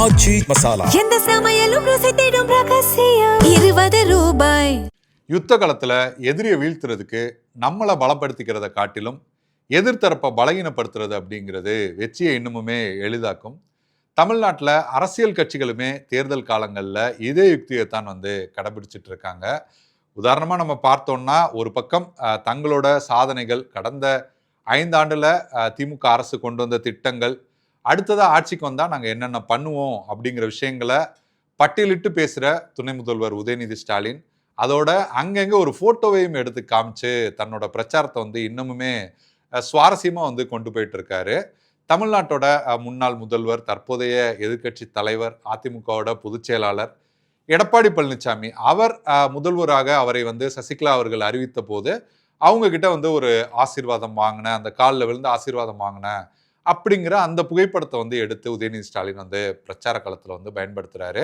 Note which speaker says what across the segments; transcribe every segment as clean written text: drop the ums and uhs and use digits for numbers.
Speaker 1: ஆச்சி மசாலா.
Speaker 2: எந்த சமையலும் ருசி தேடும் ரகசியம் 20 ரூபாய்.
Speaker 3: யுத்த காலத்துல எதிரியை வீழ்த்துறதுக்கு நம்மளை பலப்படுத்திக்கிறத காட்டிலும் எதிர்த்தரப்பை பலகீனப்படுத்துறது அப்படிங்கிறது வெற்றியை இன்னமுமே எளிதாக்கும். தமிழ்நாட்டில் அரசியல் கட்சிகளுமே தேர்தல் காலங்களில் இதே யுக்தியை தான் கடைபிடிச்சிட்டு இருக்காங்க. உதாரணமாக நம்ம பார்த்தோம்னா ஒரு பக்கம் தங்களோட சாதனைகள் கடந்த 5 ஆண்டுல திமுக அரசு கொண்டு வந்த திட்டங்கள், அடுத்ததாக ஆட்சிக்கு வந்தால் நாங்கள் என்னென்ன பண்ணுவோம் அப்படிங்கிற விஷயங்களை பட்டியலிட்டு பேசுகிற துணை முதல்வர் உதயநிதி ஸ்டாலின், அதோட அங்கங்கே ஒரு ஃபோட்டோவையும் எடுத்து காமிச்சு தன்னோட பிரச்சாரத்தை இன்னமுமே சுவாரஸ்யமாக கொண்டு போயிட்டு இருக்காரு. தமிழ்நாட்டோட முன்னாள் முதல்வர், தற்போதைய எதிர்க்கட்சி தலைவர், அதிமுகவோட பொதுச் செயலாளர் எடப்பாடி பழனிசாமி, அவர் முதல்வராக அவரை சசிகலா அவர்கள் அறிவித்த போது அவங்க கிட்ட ஒரு ஆசீர்வாதம் வாங்கின, அந்த காலில் விழுந்து ஆசீர்வாதம் வாங்கின அப்படிங்கிற அந்த புகைப்படத்தை எடுத்து உதயநிதி ஸ்டாலின் பிரச்சார காலத்தில் பயன்படுத்துறாரு.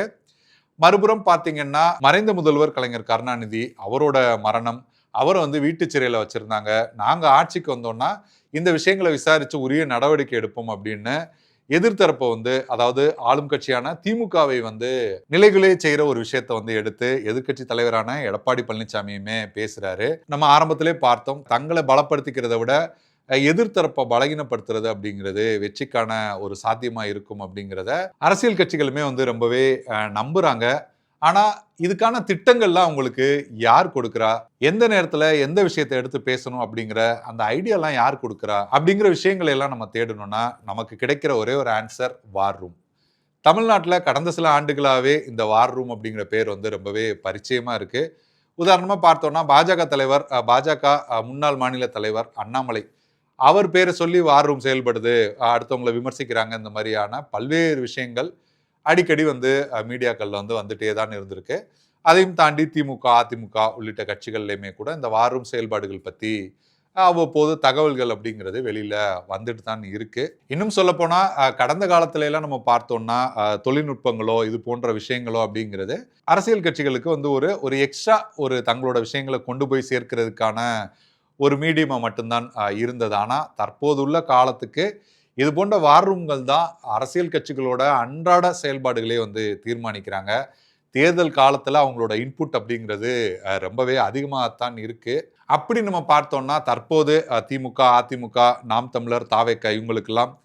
Speaker 3: மறுபுறம் பார்த்தீங்கன்னா மறைந்த முதல்வர் கலைஞர் கருணாநிதி, அவரோட மரணம், அவரை வீட்டு சிறையில் வச்சிருந்தாங்க. நாங்கள் ஆட்சிக்கு வந்தோம்னா இந்த விஷயங்களை விசாரித்து உரிய நடவடிக்கை எடுப்போம் அப்படின்னு எதிர்த்தரப்பை அதாவது ஆளும் கட்சியான திமுகவை நிலைகளே செய்கிற ஒரு விஷயத்தை எடுத்து எதிர்க்கட்சி தலைவரான எடப்பாடி பழனிசாமியுமே பேசுறாரு. நம்ம ஆரம்பத்திலே பார்த்தோம், தங்களை பலப்படுத்திக்கிறத விட எதிர்த்தரப்பை பலகீனப்படுத்துறது அப்படிங்கிறது வெற்றிக்கான ஒரு சாத்தியமா இருக்கும் அப்படிங்கிறத அரசியல் கட்சிகளுமே ரொம்பவே நம்புறாங்க. ஆனா இதுக்கான திட்டங்கள்லாம் அவங்களுக்கு யார் கொடுக்குறா, எந்த நேரத்துல எந்த விஷயத்தை எடுத்து பேசணும் அப்படிங்கிற அந்த ஐடியாலாம் யார் கொடுக்குறா அப்படிங்கிற விஷயங்களை எல்லாம் நம்ம தேடணும்னா நமக்கு கிடைக்கிற ஒரே ஒரு ஆன்சர் வார் ரூம். தமிழ்நாட்டில் கடந்த சில ஆண்டுகளாகவே இந்த வார் ரூம் அப்படிங்கிற பேர் ரொம்பவே பரிச்சயமா இருக்கு. உதாரணமா பார்த்தோம்னா பாஜக முன்னாள் மாநில தலைவர் அண்ணாமலை, அவர் பேரை சொல்லி வார் ரூம் செயல்படுது, அடுத்தவங்களை விமர்சிக்கிறாங்க, இந்த மாதிரியான பல்வேறு விஷயங்கள் அடிக்கடி மீடியாக்கள்ல வந்துட்டே தான் இருந்திருக்கு. அதையும் தாண்டி திமுக, அதிமுக உள்ளிட்ட கட்சிகள்லையுமே கூட இந்த வார் ரூம் செயல்பாடுகள் பற்றி அவ்வப்போது தகவல்கள் அப்படிங்கிறது வெளியில வந்துட்டு தான் இருக்கு. இன்னும் சொல்ல போனா கடந்த காலத்துல எல்லாம் நம்ம பார்த்தோம்னா தொழில்நுட்பங்களோ இது போன்ற விஷயங்களோ அப்படிங்கிறது அரசியல் கட்சிகளுக்கு ஒரு எக்ஸ்ட்ரா ஒரு தங்களோட விஷயங்களை கொண்டு போய் சேர்க்கிறதுக்கான ஒரு மீடியமா மட்டும்தான் இருந்தது. ஆனா தற்போதுள்ள காலத்துக்கு இது போன்ற வார் ரூம்கள் தான் அரசியல் கட்சிகளோட அன்றாட செயல்பாடுகளே தீர்மானிக்கிறாங்க. தேர்தல் காலத்துல அவங்களோட இன்புட் அப்படிங்கிறது ரொம்பவே அதிகமாகத்தான் இருக்கு. அப்படி நம்ம பார்த்தோம்னா தற்போது திமுக, அதிமுக, நாம் தமிழர், தாவேக இவங்களுக்கெல்லாம்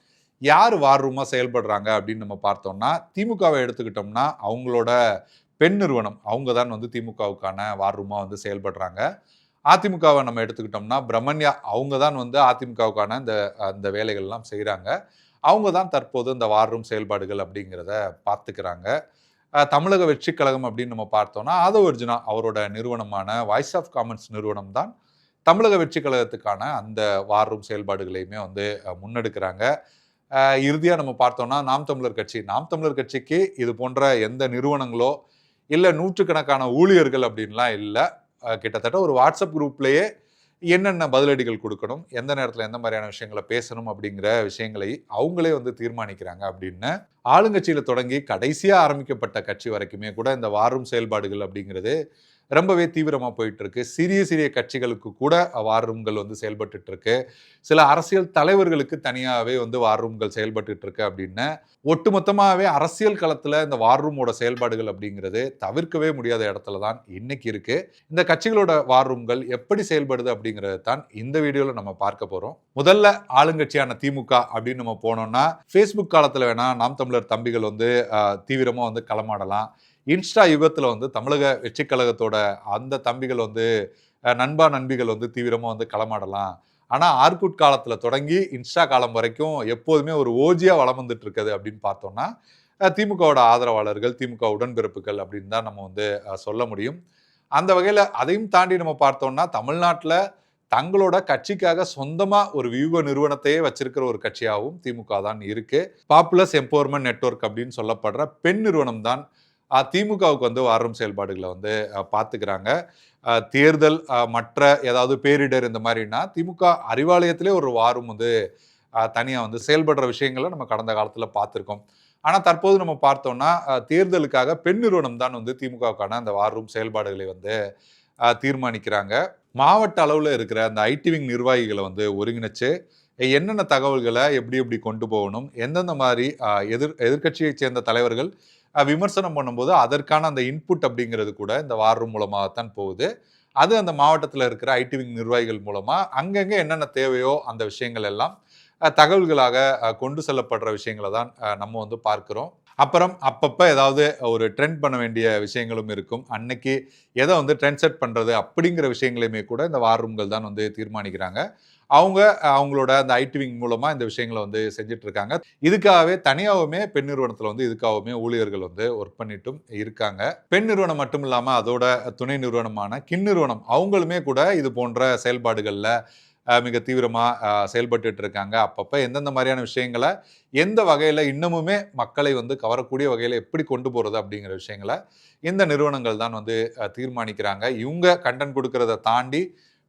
Speaker 3: யார் வார் ரூமா செயல்படுறாங்க அப்படின்னு நம்ம பார்த்தோம்னா, திமுகவை எடுத்துக்கிட்டோம்னா அவங்களோட பெண் நிறுவனம் அவங்க தான் திமுகவுக்கான வார் ரூமா செயல்படுறாங்க. அதிமுகவை நம்ம எடுத்துக்கிட்டோம்னா பிரமன்யா, அவங்க தான் அதிமுகவுக்கான அந்த வேலைகள்லாம் செய்கிறாங்க. அவங்க தான் தற்போது இந்த வார் ரூம் செயல்பாடுகள் அப்படிங்கிறத பார்த்துக்கிறாங்க. தமிழக வெற்றி கழகம் அப்படின்னு நம்ம பார்த்தோம்னா ஆதவர்ஜுனா அவரோட நிறுவனமான வாய்ஸ் ஆஃப் காமன்ஸ் நிறுவனம் தான் தமிழக வெற்றி கழகத்துக்கான அந்த வார் ரூம் செயல்பாடுகளையுமே முன்னெடுக்கிறாங்க. இறுதியாக நம்ம பார்த்தோம்னா நாம் தமிழர் கட்சிக்கு இது போன்ற எந்த நிறுவனங்களோ இல்லை நூற்றுக்கணக்கான ஊழியர்கள் அப்படின்லாம் இல்லை. கிட்டத்தட்ட ஒரு வாட்ஸ்அப் குரூப்லேயே என்னென்ன பதிலடிகள் கொடுக்கணும், எந்த நேரத்தில் எந்த மாதிரியான விஷயங்களை பேசணும் அப்படிங்கிற விஷயங்களை அவங்களே தீர்மானிக்கிறாங்க அப்படின்னு ஆளுங்கட்சியில் தொடங்கி கடைசியாக ஆரம்பிக்கப்பட்ட கட்சி வரைக்குமே கூட இந்த வார் ரூம் செயல்பாடுகள் அப்படிங்கிறது ரொம்பவே தீவிரமாக போயிட்டு இருக்கு. சிறிய சிறிய கட்சிகளுக்கு கூட வார் ரூம்கள் செயல்பட்டு இருக்கு. சில அரசியல் தலைவர்களுக்கு தனியாகவே வார் ரூம்கள் செயல்பட்டு இருக்கு அப்படின்னு ஒட்டுமொத்தமாகவே அரசியல் களத்தில் இந்த வார் ரூமோட செயல்பாடுகள் அப்படிங்கிறது தவிர்க்கவே முடியாத இடத்துல தான் இன்னைக்கு இருக்கு. இந்த கட்சிகளோட வார் ரூம்கள் எப்படி செயல்படுது அப்படிங்கிறது தான் இந்த வீடியோவில் நம்ம பார்க்க போறோம். முதல்ல ஆளுங்கட்சியான திமுக அப்படின்னு நம்ம போனோம்னா ஃபேஸ்புக் காலத்தில் வேணா நாம் தமிழர் தம்பிகள் தீவிரமாக களமாடலாம். இன்ஸ்டா யுகத்தில் தமிழக வெற்றி கழகத்தோட அந்த தம்பிகள் நண்பா நண்பிகள் தீவிரமாக களமாடலாம். ஆனால் ஆர்குட் காலத்தில் தொடங்கி இன்ஸ்டா காலம் வரைக்கும் எப்போதுமே ஒரு ஓஜியாக வளம் வந்துட்டு இருக்குது அப்படின்னு பார்த்தோம்னா திமுகவோட ஆதரவாளர்கள், திமுக உடன்பிறப்புகள் அப்படின்னு தான் நம்ம சொல்ல முடியும். அந்த வகையில் அதையும் தாண்டி நம்ம பார்த்தோம்னா தமிழ்நாட்டில் தங்களோட கட்சிக்காக சொந்தமாக ஒரு வியூக நிறுவனத்தையே வச்சிருக்கிற ஒரு கட்சியாகவும் திமுக தான் இருக்கு. பாப்புலஸ் எம்பவர்மெண்ட் நெட்வொர்க் அப்படின்னு சொல்லப்படுற பெண் நிறுவனம் தான் திமுகவுக்கு வார் ரூம் செயல்பாடுகளை பார்த்துக்கிறாங்க. தேர்தல் மற்ற ஏதாவது பேரிடர் இந்த மாதிரினா திமுக அறிவாலயத்திலே ஒரு வார் ரூம் தனியாக செயல்படுற விஷயங்களை நம்ம கடந்த காலத்தில் பார்த்துருக்கோம். ஆனால் தற்போது நம்ம பார்த்தோம்னா தேர்தலுக்காக பெண் நிறுவனம் தான் திமுகவுக்கான அந்த வார் ரூம் செயல்பாடுகளை தீர்மானிக்கிறாங்க. மாவட்ட அளவில் இருக்கிற அந்த ஐடி விங் நிர்வாகிகளை ஒருங்கிணைச்சு என்னென்ன தகவல்களை எப்படி எப்படி கொண்டு போகணும், எந்தெந்த மாதிரி எதிர்க்கட்சியை சேர்ந்த தலைவர்கள் விமர்சனம் பண்ணும்போது அதற்கான அந்த இன்புட் அப்படிங்கிறது கூட இந்த வார் ரூம் மூலமாகத்தான் போகுது. அது அந்த மாவட்டத்தில் இருக்கிற ஐடி விங் நிர்வாகிகள் மூலமா அங்கங்கே என்னென்ன தேவையோ அந்த விஷயங்கள் எல்லாம் தகவல்களாக கொண்டு செல்லப்படுற விஷயங்களை தான் நம்ம வந்து பார்க்கிறோம். அப்புறம் அப்பப்போ ஏதாவது ஒரு ட்ரெண்ட் பண்ண வேண்டிய விஷயங்களும் இருக்கும். அன்னைக்கு எதை வந்து ட்ரெண்ட் செட் பண்ணுறது அப்படிங்கிற விஷயங்களையுமே கூட இந்த வார் ரூம்கள் தான் வந்து தீர்மானிக்கிறாங்க. அவங்களோட அந்த ஐடி விங் மூலமாக இந்த விஷயங்களை வந்து செஞ்சுட்டு இருக்காங்க. இதுக்காகவே தனியாகவுமே பெண் நிறுவனத்தில் வந்து இதுக்காகவுமே ஊழியர்கள் வந்து ஒர்க் பண்ணிட்டும் இருக்காங்க. பெண் நிறுவனம் மட்டும் இல்லாமல் அதோட துணை நிறுவனமான கின் நிறுவனம் அவங்களுமே கூட இது போன்ற செயல்பாடுகளில் மிக தீவிரமாக செயல்பட்டு இருக்காங்க. அப்பப்போ எந்தெந்த மாதிரியான விஷயங்களை எந்த வகையில் இன்னமுமே மக்களை வந்து கவரக்கூடிய வகையில் எப்படி கொண்டு போகிறது அப்படிங்கிற விஷயங்களை இந்த நிறுவனங்கள் தான் வந்து தீர்மானிக்கிறாங்க. இவங்க கண்டென்ட் கொடுக்கறத தாண்டி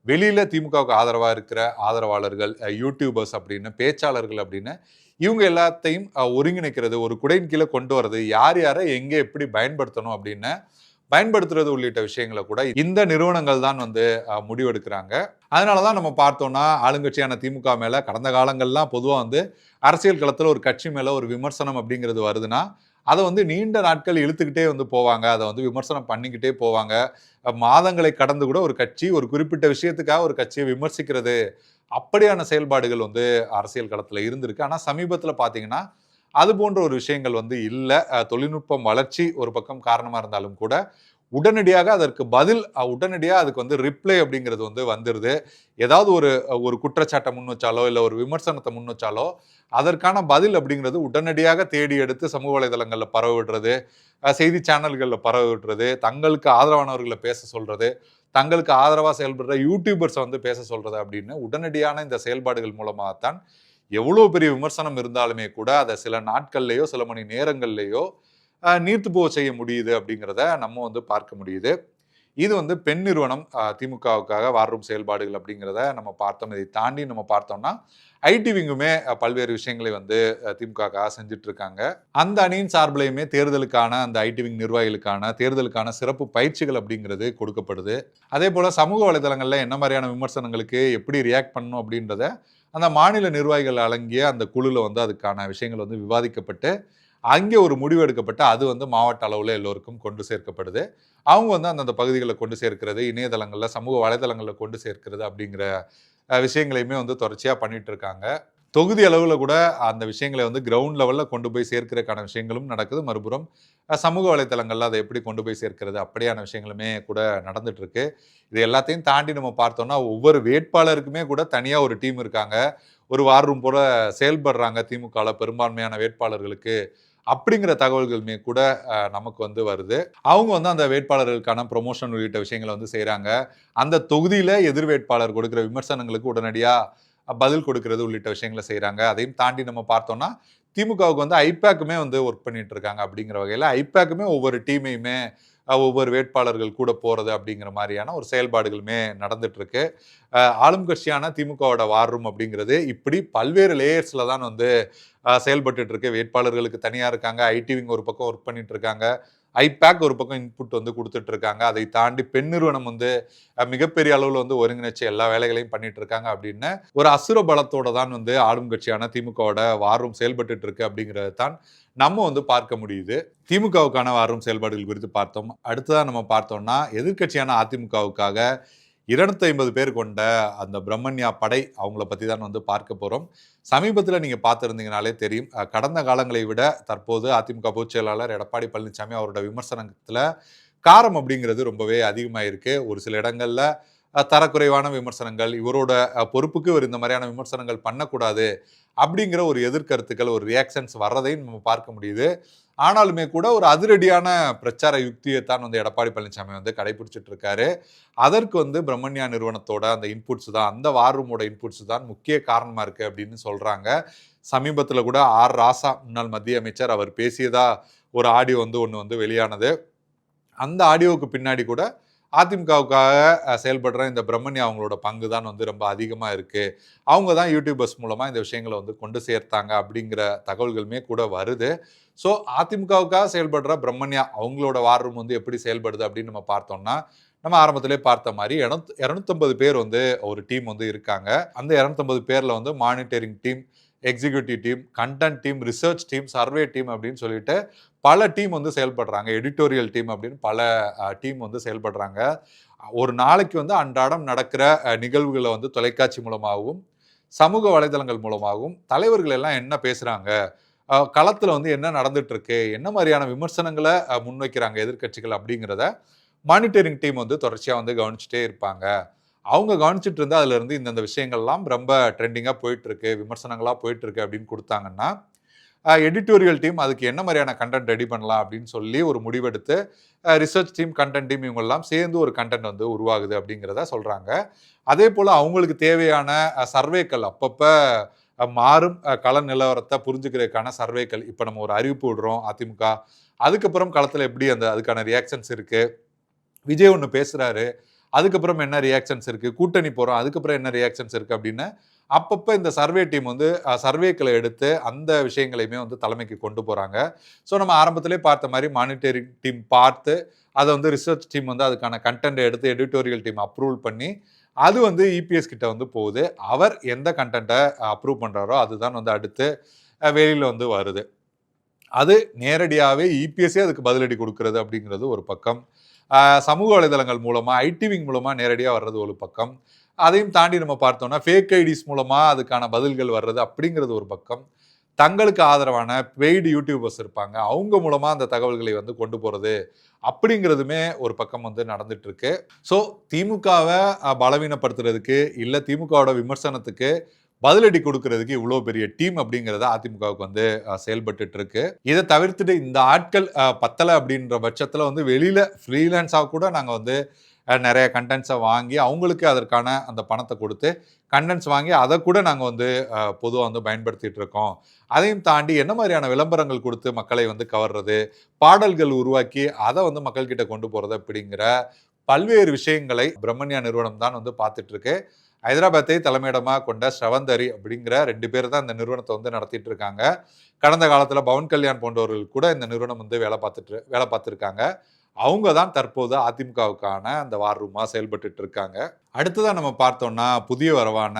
Speaker 3: வெளியில் திமுகவுக்கு ஆதரவாக இருக்கிற ஆதரவாளர்கள், யூடியூபர்ஸ் அப்படின்னு, பேச்சாளர்கள் அப்படின்னு இவங்க எல்லாத்தையும் ஒருங்கிணைக்கிறது, ஒரு குடையின் கீழே கொண்டு வரது, யார் யாரை எங்கே எப்படி பயன்படுத்தணும் அப்படின்னு பயன்படுத்துறது உள்ளிட்ட விஷயங்களை கூட இந்த நிறுவனங்கள் தான் வந்து முடிவெடுக்கிறாங்க. அதனால தான் நம்ம பார்த்தோம்னா ஆளுங்கட்சியான திமுக மேலே கடந்த காலங்கள்லாம் பொதுவாக வந்து அரசியல் களத்தில் ஒரு கட்சி மேலே ஒரு விமர்சனம் அப்படிங்கிறது வருதுன்னா அதை வந்து நீண்ட நாட்கள் இழுத்துக்கிட்டே வந்து போவாங்க, அதை வந்து விமர்சனம் பண்ணிக்கிட்டே போவாங்க. மாதங்களை கடந்து கூட ஒரு கட்சி ஒரு குறிப்பிட்ட விஷயத்துக்காக ஒரு கட்சியை விமர்சிக்கிறது, அப்படியான செயல்பாடுகள் வந்து அரசியல் களத்தில் இருந்திருக்கு. ஆனால் சமீபத்தில் பார்த்தீங்கன்னா அது போன்ற ஒரு விஷயங்கள் வந்து இல்லை. தொழில்நுட்பம் வளர்ச்சி ஒரு பக்கம் காரணமாக இருந்தாலும் கூட உடனடியாக அதற்கு பதில், உடனடியாக அதுக்கு வந்து ரிப்ளை அப்படிங்கிறது வந்து வந்துடுது. ஏதாவது ஒரு குற்றச்சாட்டை முன் வச்சாலோ இல்லை ஒரு விமர்சனத்தை முன் வச்சாலோ அதற்கான பதில் அப்படிங்கிறது உடனடியாக தேடி எடுத்து சமூக வலைதளங்களில் பரவ விடுறது, செய்தி சேனல்களில் பரவ விடுறது, தங்களுக்கு ஆதரவானவர்களை பேச சொல்றது, தங்களுக்கு ஆதரவாக செயல்படுற யூடியூபர்ஸை வந்து பேச சொல்றது அப்படின்னு உடனடியான இந்த செயல்பாடுகள் மூலமாகத்தான் எவ்வளோ பெரிய விமர்சனம் இருந்தாலுமே கூட அதை சில நாட்கள்லேயோ சில மணி நேரங்கள்லேயோ நீர்த்து போக செய்ய முடியுது அப்படிங்கிறத நம்ம வந்து பார்க்க முடியுது. இது வந்து பெண் நிறுவனம் திமுகவுக்காக வார் ரூம் செயல்பாடுகள் அப்படிங்கிறத நம்ம பார்த்தோம். இதை தாண்டி நம்ம பார்த்தோம்னா ஐடி விங்குமே பல்வேறு விஷயங்களை வந்து திமுகவுக்காக செஞ்சுட்டு இருக்காங்க. அந்த அணியின் சார்பிலையுமே தேர்தலுக்கான அந்த ஐடி விங் நிர்வாகிகளுக்கான தேர்தலுக்கான சிறப்பு பயிற்சிகள் அப்படிங்கிறது கொடுக்கப்படுது. அதே போல சமூக வலைதளங்களில் என்ன மாதிரியான விமர்சனங்களுக்கு எப்படி ரியாக்ட் பண்ணணும் அப்படின்றத அந்த மாநில நிர்வாகிகள் அடங்கிய அந்த குழுவில் வந்து அதுக்கான விஷயங்கள் வந்து விவாதிக்கப்பட்டு அங்கே ஒரு முடிவு எடுக்கப்பட்டு அது வந்து மாவட்ட அளவில் எல்லோருக்கும் கொண்டு சேர்க்கப்படுது. அவங்க வந்து அந்தந்த பகுதிகளில் கொண்டு சேர்க்கிறது, இணையதளங்களில் சமூக வலைதளங்களில் கொண்டு சேர்க்கிறது அப்படிங்கிற விஷயங்களையுமே வந்து தொடர்ச்சியாக பண்ணிட்டு இருக்காங்க. தொகுதி அளவில் கூட அந்த விஷயங்களை வந்து கிரவுண்ட் லெவலில் கொண்டு போய் சேர்க்கிறதுக்கான விஷயங்களும் நடக்குது. மறுபுறம் சமூக வலைதளங்களில் அதை எப்படி கொண்டு போய் சேர்க்கிறது அப்படியான விஷயங்களுமே கூட நடந்துட்டு இருக்கு. இது எல்லாத்தையும் தாண்டி நம்ம பார்த்தோம்னா ஒவ்வொரு வேட்பாளருக்குமே கூட தனியாக ஒரு டீம் இருக்காங்க. ஒரு வார் ரூம் போல செயல்படுறாங்க திமுகவில் பெரும்பான்மையான வேட்பாளர்களுக்கு அப்படிங்கிற தகவல்களுமே கூட நமக்கு வந்து வருது. அவங்க வந்து அந்த வேட்பாளர்களுக்கான ப்ரொமோஷன் உள்ளிட்ட விஷயங்களை வந்து செய்கிறாங்க. அந்த தொகுதியில் எதிர் வேட்பாளர் கொடுக்குற விமர்சனங்களுக்கு உடனடியாக பதில் கொடுக்கறது உள்ளிட்ட விஷயங்களை செய்கிறாங்க. அதையும் தாண்டி நம்ம பார்த்தோம்னா திமுகவுக்கு வந்து ஐபேக்குமே வந்து ஒர்க் பண்ணிட்டு இருக்காங்க. அப்படிங்கிற வகையில் ஐபேக்குமே ஒவ்வொரு டீமையுமே ஒவ்வொரு வேட்பாளர்கள் கூட போகிறது அப்படிங்கிற மாதிரியான ஒரு செயல்பாடுகளுமே நடந்துட்டு இருக்கு. ஆளும் கட்சியான திமுகவோட வார் ரூம் அப்படிங்கிறது இப்படி பல்வேறு லேயர்ஸில் தான் வந்து செயல்பட்டு இருக்கு. வேட்பாளர்களுக்கு தனியாக இருக்காங்க, ஐடி விங் ஒரு பக்கம் ஒர்க் பண்ணிட்டு இருக்காங்க, ஐபேக் ஒரு பக்கம் இன்புட் வந்து கொடுத்துட்டு இருக்காங்க. அதை தாண்டி பெண் நிறுவனம் வந்து மிகப்பெரிய அளவில் வந்து ஒருங்கிணைச்சு எல்லா வேலைகளையும் பண்ணிட்டு இருக்காங்க அப்படின்னு ஒரு அசுர பலத்தோட தான் வந்து ஆளும் கட்சியான திமுகவோட வார் ரூம் செயல்பட்டு இருக்கு அப்படிங்கிறது தான் நம்ம வந்து பார்க்க முடியுது. திமுகவுக்கான வார் ரூம் செயல்பாடுகள் குறித்து பார்த்தோம். அடுத்ததான் நம்ம பார்த்தோம்னா எதிர்கட்சியான அதிமுகவுக்காக 250 பேர் கொண்ட அந்த பிரம்மண்யா படை அவங்கள பற்றி தான் வந்து பார்க்க போகிறோம். சமீபத்தில் நீங்கள் பார்த்துருந்தீங்கனாலே தெரியும், கடந்த காலங்களை விட தற்போது அதிமுக பொதுச் செயலாளர் எடப்பாடி பழனிசாமி அவரோட விமர்சனத்தில் காரம் அப்படிங்கிறது ரொம்பவே அதிகமாக இருக்குது. ஒரு சில இடங்களில் தரக்குறைவான விமர்சனங்கள், இவரோட பொறுப்புக்கு இவர் இந்த மாதிரியான விமர்சனங்கள் பண்ணக்கூடாது அப்படிங்கிற ஒரு எதிர்கருத்துக்கள், ஒரு ரியாக்ஷன்ஸ் வர்றதையும் நம்ம பார்க்க முடியுது. ஆனாலுமே கூட ஒரு அதிரடியான பிரச்சார யுக்தியை தான் வந்து எடப்பாடி பழனிசாமி வந்து கடைபிடிச்சிட்டு இருக்காரு. அதற்கு வந்து பிரம்மண்யா நிறுவனத்தோட அந்த இன்புட்ஸ் தான், அந்த வார் ரூமோட இன்புட்ஸ் தான் முக்கிய காரணமாக இருக்குது அப்படின்னு சொல்கிறாங்க. சமீபத்தில் கூட ராசா முன்னாள் மத்திய அமைச்சர் அவர் பேசியதா ஒரு ஆடியோ வந்து ஒன்று வந்து வெளியானது. அந்த ஆடியோவுக்கு பின்னாடி கூட அதிமுகவுக்காக செயல்படுற இந்த பிரம்மண்யா அவங்களோட பங்கு தான் வந்து ரொம்ப அதிகமாக இருக்குது. அவங்க தான் யூடியூபர்ஸ் மூலமாக இந்த விஷயங்களை வந்து கொண்டு சேர்த்தாங்க அப்படிங்கிற தகவல்களுமே கூட வருது. ஸோ அதிமுகவுக்காக செயல்படுற பிரம்மண்யா அவங்களோட வார் ரூம் வந்து எப்படி செயல்படுது அப்படின்னு நம்ம பார்த்தோம்னா, நம்ம ஆரம்பத்திலே பார்த்த மாதிரி 250 பேர் வந்து ஒரு டீம் வந்து இருக்காங்க. அந்த 250 பேர்ல வந்து monitoring team, executive team, content team, research team, survey team அப்படின்னு சொல்லிட்டு பல டீம் வந்து செயல்படுறாங்க. எடிட்டோரியல் டீம் அப்படின்னு பல டீம் வந்து செயல்படுறாங்க. ஒரு நாளைக்கு வந்து அன்றாடம் நடக்கிற நிகழ்வுகளை வந்து தொலைக்காட்சி மூலமாகவும், சமூக வலைதளங்கள் மூலமாகவும் தலைவர்கள் எல்லாம் என்ன பேசுறாங்க, களத்துல வந்து என்ன நடந்துட்டு இருக்கு, என்ன மாதிரியான விமர்சனங்களை முன்வைக்கிறாங்க எதிர்க்கட்சிகள் அப்படிங்கிறத மானிட்டரிங் டீம் வந்து தொடர்ச்சியா வந்து கவனிச்சுட்டே இருப்பாங்க. அவங்க கவனிச்சுட்டு இருந்தா அதுல இருந்து இந்தந்த விஷயங்கள்லாம் ரொம்ப ட்ரெண்டிங்கா போயிட்டு இருக்கு, விமர்சனங்களா போயிட்டு இருக்கு அப்படின்னு கொடுத்தாங்கன்னா, எடிட்டோரியல் டீம் அதுக்கு என்ன மாதிரியான கண்டென்ட் ரெடி பண்ணலாம் அப்படின்னு சொல்லி ஒரு முடிவெடுத்து ரிசர்ச் டீம், கண்டென்ட் டீம் இவங்கெல்லாம் சேர்ந்து ஒரு கண்டென்ட் வந்து உருவாகுது அப்படிங்கிறத சொல்றாங்க. அதே போல அவங்களுக்கு தேவையான சர்வேக்கள் அப்பப்ப மாறும் கள நிலவரத்தை புரிஞ்சுக்கிறதுக்கான சர்வேக்கள். இப்போ நம்ம ஒரு அறிவிப்பு விடுறோம் அதிமுக, அதுக்கப்புறம் களத்தில் எப்படி அதுக்கான ரியாக்ஷன்ஸ் இருக்கு, விஜய் ஒன்று பேசுறாரு, அதுக்கப்புறம் என்ன ரியாக்ஷன்ஸ் இருக்கு, கூட்டணி போறோம் அதுக்கப்புறம் என்ன ரியாக்ஷன்ஸ் இருக்கு அப்படின்னு அப்பப்போ இந்த சர்வே டீம் வந்து சர்வேக்களை எடுத்து அந்த விஷயங்களையுமே வந்து தலைமைக்கு கொண்டு போறாங்க. ஸோ நம்ம ஆரம்பத்திலே பார்த்த மாதிரி மானிட்டரிங் டீம் பார்த்து அதை வந்து ரிசர்ச் டீம் வந்து அதுக்கான கண்டென்ட் எடுத்து எடிட்டோரியல் டீம் அப்ரூவல் பண்ணி அது வந்து இபிஎஸ் கிட்ட வந்து போகுது. அவர் எந்த கண்டென்ட்டை அப்ரூவ் பண்றாரோ அதுதான் வந்து அடுத்து வெளியில வந்து வருது. அது நேரடியாகவே இபிஎஸ்ஸே அதுக்கு பதிலடி கொடுக்கிறது அப்படிங்கிறது ஒரு பக்கம். சமூக வலைதளங்கள் மூலமா ஐடிவிங் மூலமா நேரடியாக வர்றது ஒரு பக்கம். அதையும் தாண்டி நம்ம பார்த்தோம்னா ஃபேக் ஐடிஸ் மூலமா அதுக்கான பதில்கள் வர்றது அப்படிங்கிறது ஒரு பக்கம். தங்களுக்கு ஆதரவான பெய்டு யூடியூபர்ஸ் இருப்பாங்க, அவங்க மூலமா அந்த தகவல்களை வந்து கொண்டு போறது அப்படிங்கிறதுமே ஒரு பக்கம் வந்து நடந்துட்டு இருக்கு. ஸோ திமுகவை பலவீனப்படுத்துறதுக்கு இல்லை திமுகவோட விமர்சனத்துக்கு பதிலடி கொடுக்கறதுக்கு இவ்வளோ பெரிய டீம் அப்படிங்கிறத அதிமுகவுக்கு வந்து செயல்பட்டு இருக்கு. இதை தவிர்த்துட்டு இந்த ஆட்கள் பத்தலை அப்படின்ற பட்சத்தில் வந்து வெளியில ஃப்ரீலான்ஸாக கூட நாங்கள் வந்து நிறைய கண்டென்ட்ஸை வாங்கி அவங்களுக்கு அதற்கான அந்த பணத்தை கொடுத்து கண்டென்ட்ஸ் வாங்கி அதை கூட நாங்கள் வந்து பொதுவாக வந்து பயன்படுத்திட்டு இருக்கோம். அதையும் தாண்டி என்ன மாதிரியான விளம்பரங்கள் கொடுத்து மக்களை வந்து கவர்றது, பாடல்கள் உருவாக்கி அதை வந்து மக்கள்கிட்ட கொண்டு போகிறது அப்படிங்கிற பல்வேறு விஷயங்களை பிரம்மண்யா நிறுவனம் தான் வந்து பார்த்துட்டு இருக்கு. ஹைதராபாத்தை தலைமையிடமாக கொண்ட ஸ்ரவந்தரி அப்படிங்கிற 2 பேர் தான் இந்த நிறுவனத்தை வந்து நடத்திட்டு இருக்காங்க. கடந்த காலத்தில் பவன் கல்யாண் போன்றவர்கள் கூட இந்த நிறுவனம் வந்து வேலை பார்த்துருக்காங்க. அவங்க தான் தற்போது அதிமுகவுக்கான அந்த வார் ரூமா செயல்பட்டு இருக்காங்க. அடுத்ததான் நம்ம பார்த்தோம்னா புதிய வரவான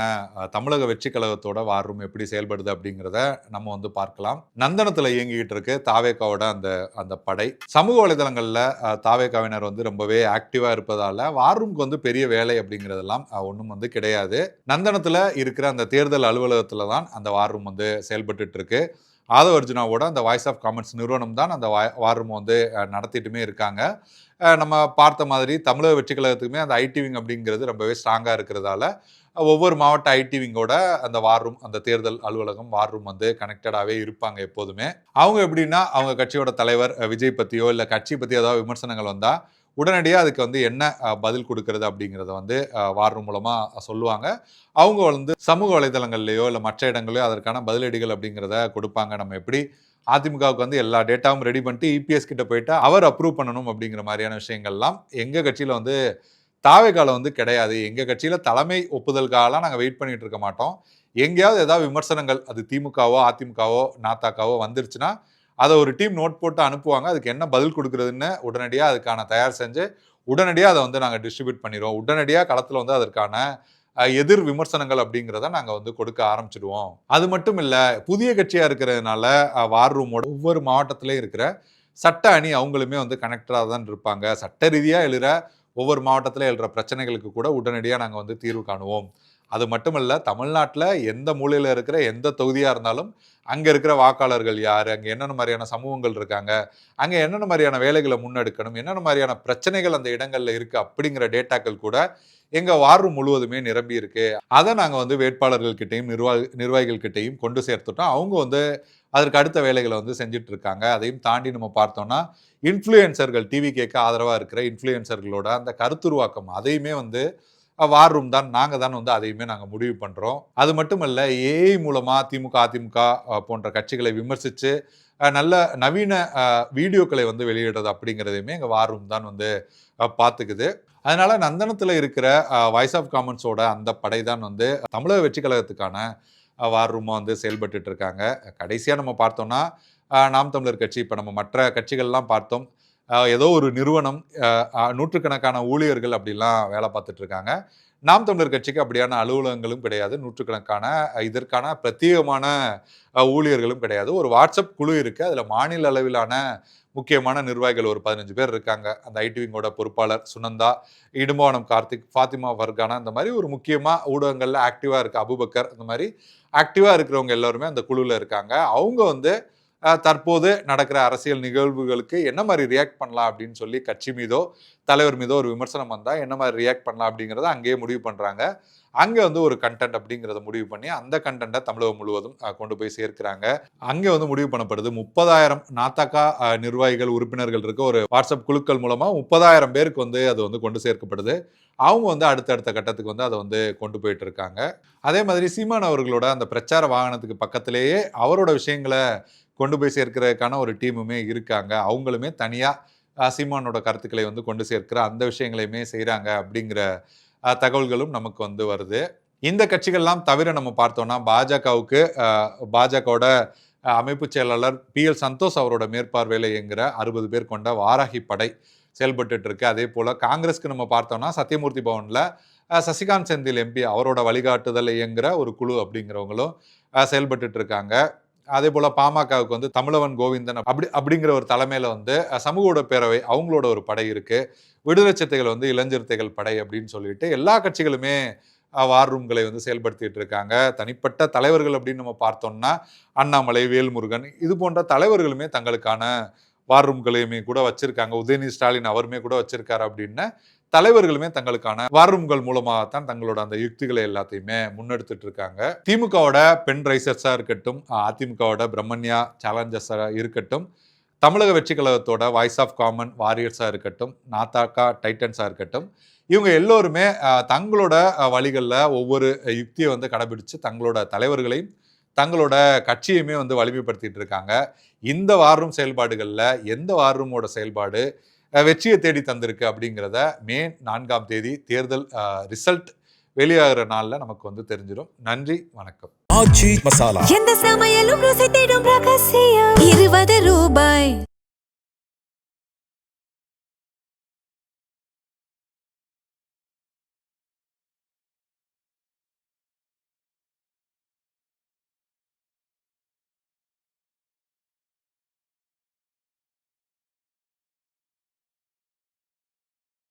Speaker 3: தமிழக வெற்றி கழகத்தோட வார் ரூம் எப்படி செயல்படுது அப்படிங்கிறத நம்ம வந்து பார்க்கலாம். நந்தனத்தில் இயங்கிட்டு இருக்கு தாவேகாவோட அந்த அந்த படை. சமூக வலைதளங்களில் தாவேகாவினர் வந்து ரொம்பவே ஆக்டிவா இருப்பதால வார் ரூம்க்கு வந்து பெரிய வேலை அப்படிங்கிறதெல்லாம் ஒன்றும் வந்து கிடையாது. நந்தனத்தில் இருக்கிற அந்த தேர்தல் அலுவலகத்தில் தான் அந்த வார் ரூம் வந்து செயல்பட்டு இருக்கு. ஆதவ அர்ஜுனாவோட அந்த வாய்ஸ் ஆஃப் காமன்ஸ் நிறுவனம் தான் அந்த வார் ரூம் வந்து நடத்திட்டுமே இருக்காங்க. நம்ம பார்த்த மாதிரி தமிழக வெற்றி கழகத்துக்குமே அந்த ஐடிவிங் அப்படிங்கிறது ரொம்பவே ஸ்ட்ராங்காக இருக்கிறதால ஒவ்வொரு மாவட்ட ஐடிவிங்கோட அந்த வார் ரூம், அந்த தேர்தல் அலுவலகம் வார் ரூம் வந்து கனெக்டடாகவே இருப்பாங்க எப்போதுமே. அவங்க எப்படின்னா அவங்க கட்சியோட தலைவர் விஜய் பற்றியோ இல்லை கட்சி பற்றி ஏதாவது விமர்சனங்கள் வந்தால் உடனடியாக அதுக்கு வந்து என்ன பதில் கொடுக்கறது அப்படிங்கிறத வந்து வார் ரூம் மூலமாக சொல்லுவாங்க. அவங்க வந்து சமூக வலைதளங்கள்லையோ இல்லை மற்ற இடங்களையோ அதற்கான பதிலடிகள் அப்படிங்கிறத கொடுப்பாங்க. நம்ம எப்படி அதிமுகவுக்கு வந்து எல்லா டேட்டாவும் ரெடி பண்ணிட்டு இபிஎஸ் கிட்ட போயிட்டு அவர் அப்ரூவ் பண்ணணும் அப்படிங்கிற மாதிரியான விஷயங்கள்லாம் எங்கள் கட்சியில் வந்து தாவேகால வந்து கிடையாது. எங்கள் கட்சியில் தலைமை ஒப்புதலுக்காகலாம் நாங்கள் வெயிட் பண்ணிட்டு இருக்க மாட்டோம். எங்கேயாவது ஏதாவது விமர்சனங்கள் அது திமுகவோ அதிமுகவோ நாத்தாக்காவோ வந்துருச்சுன்னா அதை ஒரு டீம் நோட் போட்டு அனுப்புவாங்க. அதுக்கு என்ன பதில் கொடுக்குறதுன்னு உடனடியாக அதுக்கான தயார் செஞ்சு உடனடியாக அதை வந்து நாங்கள் டிஸ்ட்ரிபியூட் பண்ணிடுவோம். உடனடியாக களத்தில் வந்து அதற்கான எதிர் விமர்சனங்கள் அப்படிங்கிறத நாங்கள் வந்து கொடுக்க ஆரம்பிச்சிடுவோம். அது மட்டும் இல்லை, புதிய கட்சியாக இருக்கிறதுனால வார் ரூமோட ஒவ்வொரு மாவட்டத்திலையும் இருக்கிற சட்ட அணி அவங்களுமே வந்து கனெக்டடாக தான் இருப்பாங்க. சட்ட ரீதியாக எழுற ஒவ்வொரு மாவட்டத்தில் எழுற பிரச்சனைகளுக்கு கூட உடனடியாக நாங்கள் வந்து தீர்வு காணுவோம். அது மட்டுமல்ல, தமிழ்நாட்டில் எந்த மூலையில் இருக்கிற எந்த தொகுதியாக இருந்தாலும் அங்கே இருக்கிற வாக்காளர்கள் யார், அங்கே என்னென்ன மாதிரியான சமூகங்கள் இருக்காங்க, அங்கே என்னென்ன மாதிரியான வேலைகளை முன்னெடுக்கணும், என்னென்ன மாதிரியான பிரச்சனைகள் அந்த இடங்களில் இருக்குது அப்படிங்கிற டேட்டாக்கள் கூட எங்கள் வார் ரூம் முழுவதுமே நிரம்பி இருக்கு. அதை நாங்கள் வந்து வேட்பாளர்கள் கிட்டையும் நிர்வாகிகள் கிட்டையும் கொண்டு சேர்த்துட்டோம். அவங்க வந்து அதற்கு அடுத்த வேலைகளை வந்து செஞ்சுட்டு இருக்காங்க. அதையும் தாண்டி நம்ம பார்த்தோம்னா இன்ஃப்ளூயன்சர்கள், டிவி கேட்க ஆதரவாக இருக்கிற இன்ஃப்ளூயன்சர்களோட அந்த கருத்துருவாக்கம் அதையுமே வந்து வார் ரூம் தான் நாங்கள் தான் வந்து அதையுமே நாங்கள் முடிவு பண்ணுறோம். அது மட்டும் இல்லை, ஏஐ மூலமாக திமுக அதிமுக போன்ற கட்சிகளை விமர்சித்து நல்ல நவீன வீடியோக்களை வந்து வெளியிடுறது அப்படிங்கிறதையுமே எங்கள் வார் ரூம் தான் வந்து பார்த்துக்குது. அதனால நந்தனத்தில் இருக்கிற வாய்ஸ் ஆஃப் காமன்ஸோட அந்த படை தான் வந்து தமிழக வெற்றி கழகத்துக்கான வார் ரூமாக வந்து செயல்பட்டு இருக்காங்க. கடைசியாக நம்ம பார்த்தோம்னா நாம் தமிழர் கட்சி, இப்போ நம்ம மற்ற கட்சிகள்லாம் பார்த்தோம், ஏதோ ஒரு நிறுவனம், நூற்றுக்கணக்கான ஊழியர்கள் அப்படிலாம் வேலை பார்த்துட்டு இருக்காங்க. நாம் தமிழர் கட்சிக்கு அப்படியான அலுவலகங்களும் கிடையாது. நூற்றுக்கணக்கான இதற்கான பிரத்யேகமான ஊழியர்களும் கிடையாது. ஒரு வாட்ஸ்அப் குழு இருக்கு. அதுல மாநில அளவிலான முக்கியமான நிர்வாகிகள் ஒரு 15 பேர் இருக்காங்க. அந்த ஐடி விங்கோட பொறுப்பாளர் சுனந்தா, இடும்பாவனம் கார்த்திக், ஃபாத்திமா ஃபர்கானா, இந்த மாதிரி ஒரு முக்கியமா ஊடகங்கள்ல ஆக்டிவா இருக்கு அபுபக்கர், இந்த மாதிரி ஆக்டிவா இருக்கிறவங்க எல்லாருமே அந்த குழுல இருக்காங்க. அவங்க வந்து தற்போது நடக்கிற அரசியல் நிகழ்வுகளுக்கு என்ன மாதிரி ரியாக்ட் பண்ணலாம் அப்படின்னு சொல்லி கட்சி மீதோ தலைவர் மீதோ ஒரு விமர்சனம் வந்தா என்ன மாதிரி ரியாக்ட் பண்ணலாம் அப்படிங்கிறத அங்கேயே முடிவு பண்றாங்க. அங்க வந்து ஒரு கண்டென்ட் அப்படிங்கிறத முடிவு பண்ணி அந்த கண்டென்ட்டை தமிழகம் முழுவதும் கொண்டு போய் சேர்க்கிறாங்க. அங்க வந்து முடிவு பண்ணப்படுது 30,000 நாத்தாக்கா நிர்வாகிகள் உறுப்பினர்கள் இருக்க ஒரு வாட்ஸ்அப் குழுக்கள் மூலமா 30,000 பேருக்கு வந்து அது வந்து கொண்டு சேர்க்கப்படுது. அவங்க வந்து அடுத்தடுத்த கட்டத்துக்கு வந்து அதை வந்து கொண்டு போயிட்டு இருக்காங்க. அதே மாதிரி சீமான் அவர்களோட அந்த பிரச்சார வாகனத்துக்கு பக்கத்திலேயே அவரோட விஷயங்களை கொண்டு போய் சேர்க்கிறதுக்கான ஒரு டீமுமே இருக்காங்க. அவங்களுமே தனியா சீமானோட கருத்துக்களை வந்து கொண்டு சேர்க்கிற அந்த விஷயங்களையுமே செய்கிறாங்க அப்படிங்கிற தகவல்களும் நமக்கு வந்து வருது. இந்த கட்சிகள்லாம் தவிர நம்ம பார்த்தோம்னா பாஜகவோட அமைப்பு செயலாளர் PL சந்தோஷ் அவரோட மேற்பார்வையில் இயங்குகிற 60 பேர் கொண்ட வாராகி படை செயல்பட்டு இருக்கு. அதே போல காங்கிரஸ்க்கு நம்ம பார்த்தோம்னா சத்தியமூர்த்தி பவன்ல சசிகாந்த் செந்தில் MP அவரோட வழிகாட்டுதல் இயங்குகிற ஒரு குழு அப்படிங்கிறவங்களும் செயல்பட்டு இருக்காங்க. அதே போல பாமகவுக்கு வந்து தமிழவன் கோவிந்தன் அப்படிங்கிற ஒரு தலைமையில வந்து சமூக ஊடக பேரவை அவங்களோட ஒரு படை இருக்கு. விடுதலை சிறுத்தைகள் வந்து இளஞ்சிறுத்தைகள் படை அப்படின்னு சொல்லிட்டு எல்லா கட்சிகளுமே வார் ரூம்களை வந்து செயல்படுத்திட்டு இருக்காங்க. தனிப்பட்ட தலைவர்கள் அப்படின்னு நம்ம பார்த்தோம்னா அண்ணாமலை, வேல்முருகன் இது போன்ற தலைவர்களுமே தங்களுக்கான வார் ரூம்களையுமே கூட வச்சிருக்காங்க. உதயநிதி ஸ்டாலின் அவருமே கூட வச்சிருக்காரு. அப்படின்னு தலைவர்களுமே தங்களுக்கான வார் ரூம்கள் மூலமாகத்தான் தங்களோட அந்த யுக்திகளை எல்லாத்தையுமே முன்னெடுத்துட்டு இருக்காங்க. திமுகவோட பெண் ரைசர்ஸா இருக்கட்டும், அதிமுகவோட பிரம்மன்யா சேலஞ்சர்ஸா இருக்கட்டும், தமிழக வெற்றி கழகத்தோட வாய்ஸ் ஆஃப் காமன் வாரியர்ஸா இருக்கட்டும், நாத்தாக்கா டைட்டன்ஸா இருக்கட்டும், இவங்க எல்லோருமே தங்களோட வழிகளில் ஒவ்வொரு யுக்தியை வந்து கடைபிடிச்சு தங்களோட தலைவர்களையும் தங்களோட கட்சியுமே வந்து வலிமைப்படுத்திட்டு இருக்காங்க. இந்த வார் ரூம் செயல்பாடுகளில் எந்த வார் ரூமோட செயல்பாடு வெற்றியை தேடி தந்திருக்கு அப்படிங்கிறத மே 4ஆம் தேதி தேர்தல் ரிசல்ட் வெளியாகிற நாள்ல நமக்கு வந்து தெரிஞ்சிடும். நன்றி, வணக்கம்.
Speaker 2: எந்த சமையலும் ருசி தேடும் ரகசியம் 20 ரூபாய்.